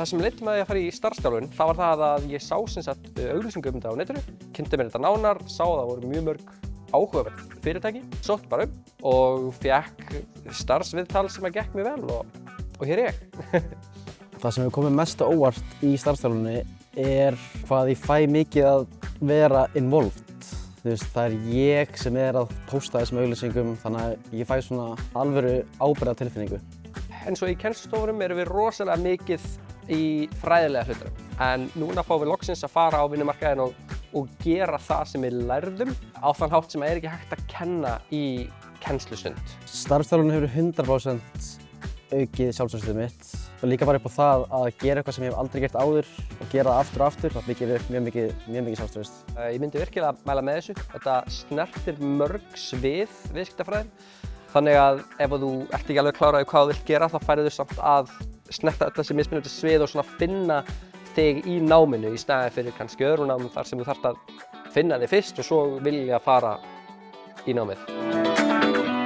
Það sem leiddi mig að fara í starfsþjálfun, það var það að ég sá sem sagt auglýsingu um þetta á netinu, kynnti mér þetta nánar, sá að það voru mjög mörg áhugaverð fyrirtæki, sótti bara og fékk starfsviðtal sem að gekk mjög vel og hér er ég. Það sem hefur komið mest á óvart í starfsþjálfunni hvað ég fæ mikið að vera involved. Það er ég sem að pósta þessum auglýsingum, þannig að ég fæ svona alvöru ábyrgðartilfinningu. Eins og í kennslustofunum erum við rosalega mikið í fræðilega hlutunum. En núna fáum við loksins að fara á vinnumarkaðinn og gera það sem við lærðum á þann hátt sem ekki hægt að kenna í kennslusund. Starfsþjálfunin hefur 100% aukið sjálfstraustið mitt og líka bara upp á það að gera eitthvað sem ég hef aldrei gert áður og gera það aftur og aftur. Það byggir upp mjög mikið sjálfstraust. Ég myndi virkilega mæla með þessu. Þetta snertir mörg svið viðskiptafræðin. Þannig að ef þú ert ekki alveg klárað hvað þú vilt gera, þá færðu samt að snerta öll þessi mismunandi svið og svona finna þig í náminu í staðinn fyrir kannski öðru námi þar sem þú þarft að finna þig fyrst og svo vilja fara í námið.